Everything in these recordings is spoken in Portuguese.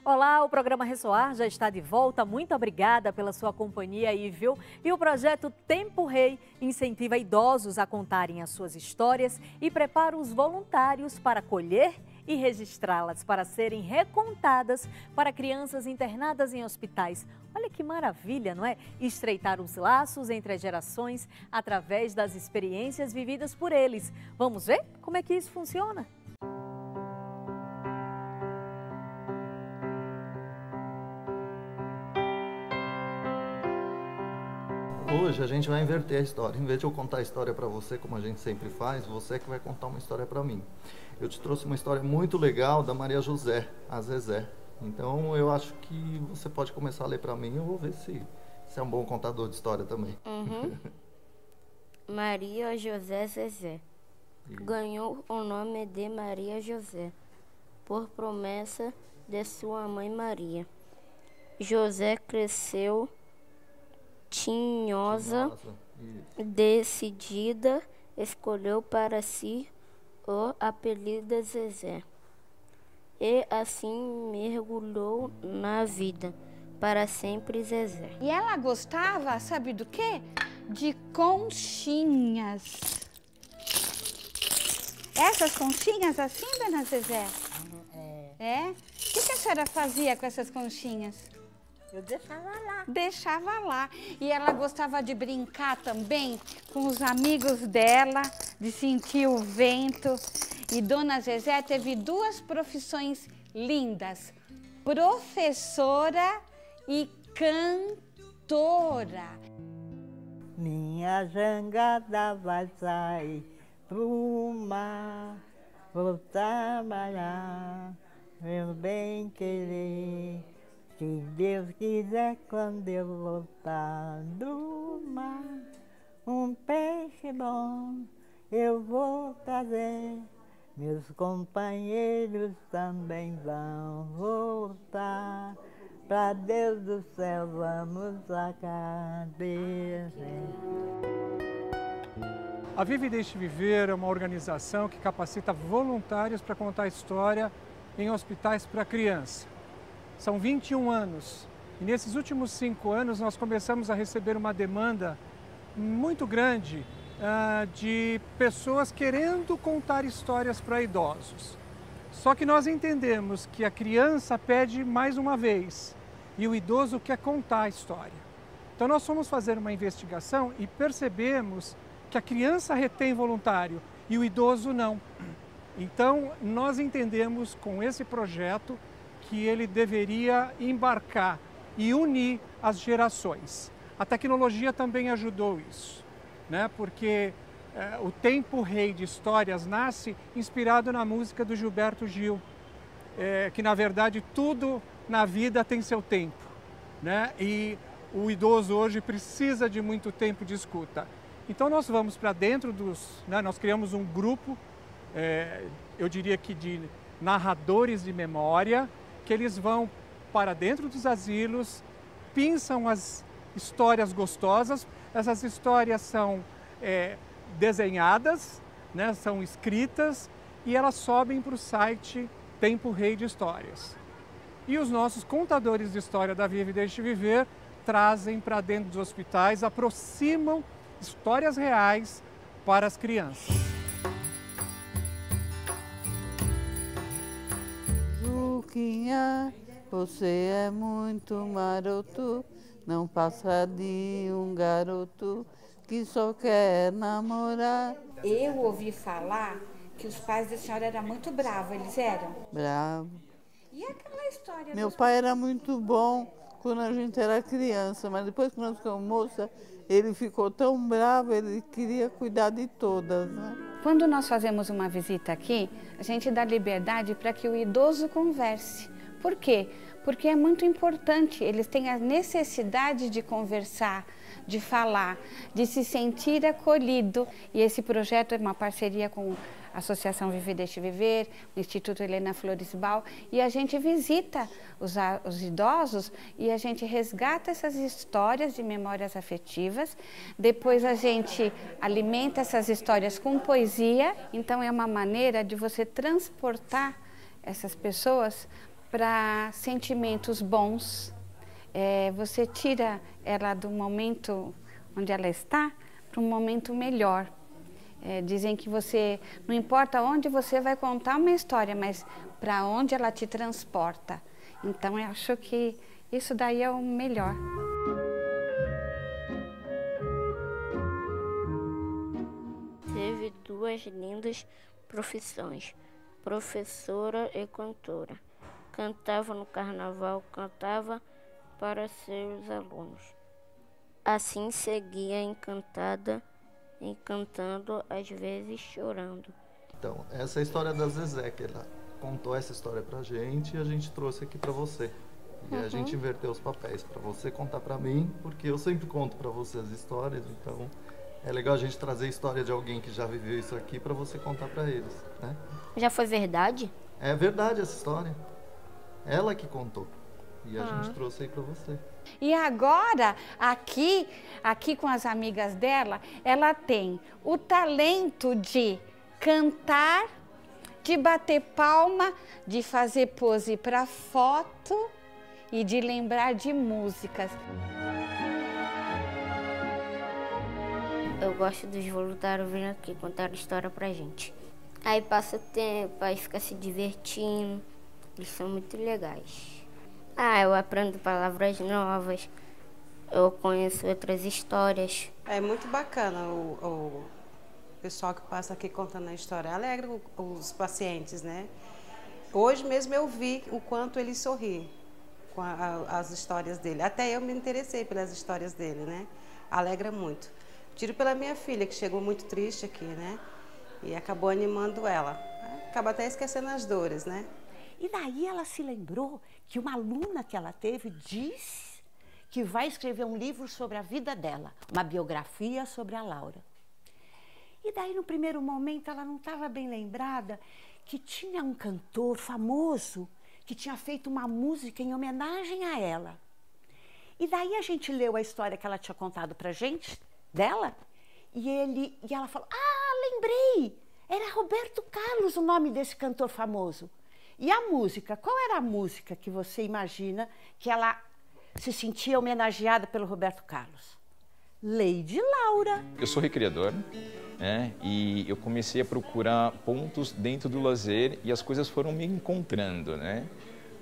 Olá, o programa Ressoar já está de volta. Muito obrigada pela sua companhia aí, viu? E o projeto Tempo Rei incentiva idosos a contarem as suas histórias e prepara os voluntários para colher e registrá-las para serem recontadas para crianças internadas em hospitais. Olha que maravilha, não é? Estreitar os laços entre as gerações através das experiências vividas por eles. Vamos ver como é que isso funciona? Hoje a gente vai inverter a história. Em vez de eu contar a história para você, como a gente sempre faz, você é que vai contar uma história para mim. Eu te trouxe uma história muito legal da Maria José, a Zezé. Então eu acho que você pode começar a ler para mim e eu vou ver se é um bom contador de história também. Maria José Zezé ganhou o nome de Maria José por promessa de sua mãe Maria. José cresceu tinhosa, decidida, escolheu para si o apelido Zezé e assim mergulhou na vida, para sempre Zezé. E ela gostava, sabe do quê? De conchinhas. Essas conchinhas assim, dona Zezé? É? O que a senhora fazia com essas conchinhas? Eu deixava lá. Deixava lá. E ela gostava de brincar também com os amigos dela, de sentir o vento. E dona Zezé teve duas profissões lindas: professora e cantora. Minha jangada vai sair pro mar, vou trabalhar, meu bem querer. Se Deus quiser, quando eu voltar do mar, um peixe bom eu vou trazer. Meus companheiros também vão voltar. Pra Deus do céu, vamos a cabeça. A Vive e Deixe Viver é uma organização que capacita voluntários para contar história em hospitais para criança. São 21 anos e nesses últimos 5 anos nós começamos a receber uma demanda muito grande de pessoas querendo contar histórias para idosos. Só que nós entendemos que a criança pede mais uma vez e o idoso quer contar a história. Então nós fomos fazer uma investigação e percebemos que a criança retém voluntário e o idoso não. Então nós entendemos com esse projeto que ele deveria embarcar e unir as gerações. A tecnologia também ajudou isso, né? Porque o Tempo Rei de Histórias nasce inspirado na música do Gilberto Gil, que na verdade tudo na vida tem seu tempo, né? E o idoso hoje precisa de muito tempo de escuta. Então nós vamos para dentro nós criamos um grupo, eu diria que de narradores de memória, que eles vão para dentro dos asilos, pinçam as histórias gostosas. Essas histórias são desenhadas, né, são escritas e elas sobem para o site Tempo Rei de Histórias. E os nossos contadores de história da Vive e Deixe Viver trazem para dentro dos hospitais, aproximam histórias reais para as crianças. Luquinha, você é muito maroto, não passa de um garoto que só quer namorar. Eu ouvi falar que os pais da senhora eram muito bravos, eles eram? Bravo. E aquela história? Meu pai era muito bom quando a gente era criança, mas depois que nós ficamos moça, ele ficou tão bravo, ele queria cuidar de todas, né? Quando nós fazemos uma visita aqui, a gente dá liberdade para que o idoso converse. Por quê? Porque é muito importante, eles têm a necessidade de conversar, de falar, de se sentir acolhido. E esse projeto é uma parceria com a Associação Vive e Deixe Viver, o Instituto Helena Floresbal, e a gente visita os idosos e a gente resgata essas histórias de memórias afetivas. Depois a gente alimenta essas histórias com poesia. Então é uma maneira de você transportar essas pessoas para sentimentos bons. Você tira ela do momento onde ela está para um momento melhor. Dizem que você, não importa onde você vai contar uma história, mas para onde ela te transporta. Então eu acho que isso daí é o melhor. Teve duas lindas profissões, professora e cantora. Cantava no carnaval, cantava para seus alunos. Assim seguia encantada, encantando, às vezes chorando. Então, essa é a história da Zezé, que ela contou essa história pra gente e a gente trouxe aqui pra você. E a gente inverteu os papéis, pra você contar pra mim, porque eu sempre conto pra você as histórias, então é legal a gente trazer a história de alguém que já viveu isso aqui pra você contar pra eles, né? Já foi verdade? É verdade essa história. Ela que contou. E a gente trouxe aí pra você. E agora, aqui com as amigas dela, ela tem o talento de cantar, de bater palma, de fazer pose para foto e de lembrar de músicas. Eu gosto dos voluntários vindo aqui contar história pra gente. Aí passa o tempo, aí fica se divertindo. Eles são muito legais. Eu aprendo palavras novas, eu conheço outras histórias. É muito bacana o pessoal que passa aqui contando a história, alegra os pacientes, né? Hoje mesmo eu vi o quanto ele sorri com as histórias dele. Até eu me interessei pelas histórias dele, né? Alegra muito. Tiro pela minha filha, que chegou muito triste aqui, né? E acabou animando ela. Acaba até esquecendo as dores, né? E daí ela se lembrou que uma aluna que ela teve diz que vai escrever um livro sobre a vida dela, uma biografia sobre a Laura. E daí, no primeiro momento, ela não estava bem lembrada que tinha um cantor famoso que tinha feito uma música em homenagem a ela. E daí a gente leu a história que ela tinha contado pra gente, dela, e ela falou, lembrei, era Roberto Carlos o nome desse cantor famoso. E a música, qual era a música que você imagina que ela se sentia homenageada pelo Roberto Carlos? Lady Laura. Eu sou recreador, né? E eu comecei a procurar pontos dentro do lazer e as coisas foram me encontrando, né?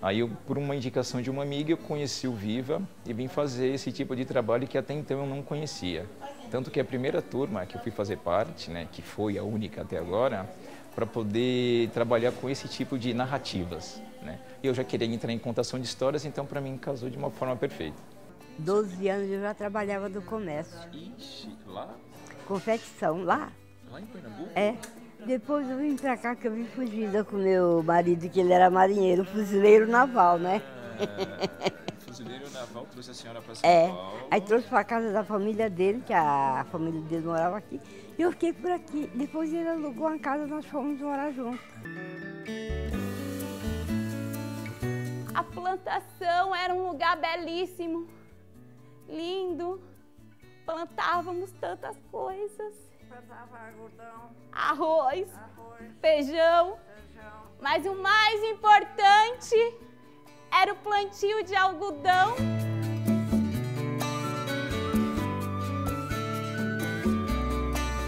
Aí, por uma indicação de uma amiga, eu conheci o Viva e vim fazer esse tipo de trabalho que até então eu não conhecia. Tanto que a primeira turma que eu fui fazer parte, né, que foi a única até agora, para poder trabalhar com esse tipo de narrativas, né? Eu já queria entrar em contação de histórias, então para mim casou de uma forma perfeita. 12 anos eu já trabalhava no comércio. Ixi, lá? Confecção, lá. Lá em Pernambuco? É. Depois eu vim pra cá, que eu vim fugida com meu marido, que ele era marinheiro, fuzileiro naval, né? Fuzileiro naval trouxe a senhora para São Paulo. Aí trouxe pra casa da família dele, que a família dele morava aqui. E eu fiquei por aqui. Depois ele alugou uma casa, nós fomos morar juntos. A plantação era um lugar belíssimo, lindo. Plantávamos tantas coisas. Plantava algodão, arroz, feijão. Mas o mais importante era o plantio de algodão.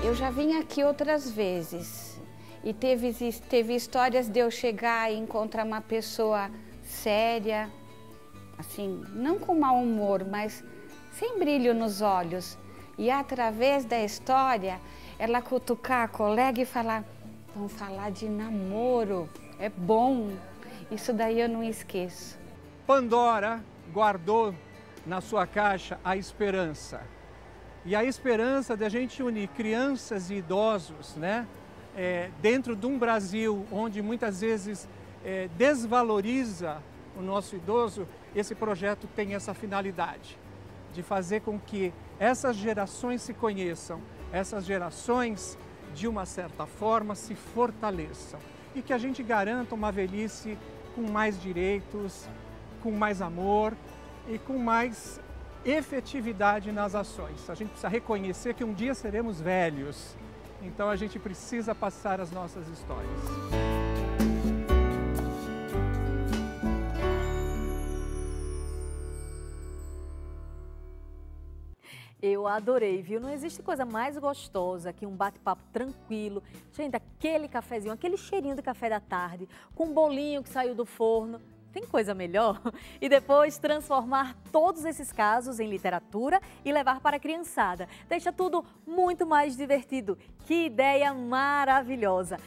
Eu já vim aqui outras vezes e teve histórias de eu chegar e encontrar uma pessoa séria, assim, não com mau humor, mas sem brilho nos olhos. E através da história, ela cutucar a colega e falar, vamos falar de namoro, é bom. Isso daí eu não esqueço. Pandora guardou na sua caixa a esperança. E a esperança de a gente unir crianças e idosos, né? Dentro de um Brasil onde muitas vezes desvaloriza o nosso idoso, esse projeto tem essa finalidade de fazer com que essas gerações se conheçam, essas gerações, de uma certa forma, se fortaleçam e que a gente garanta uma velhice com mais direitos, com mais amor e com mais efetividade nas ações. A gente precisa reconhecer que um dia seremos velhos, então a gente precisa passar as nossas histórias. Eu adorei, viu? Não existe coisa mais gostosa que um bate-papo tranquilo. Gente, aquele cafezinho, aquele cheirinho do café da tarde, com um bolinho que saiu do forno. Tem coisa melhor? E depois transformar todos esses casos em literatura e levar para a criançada. Deixa tudo muito mais divertido. Que ideia maravilhosa!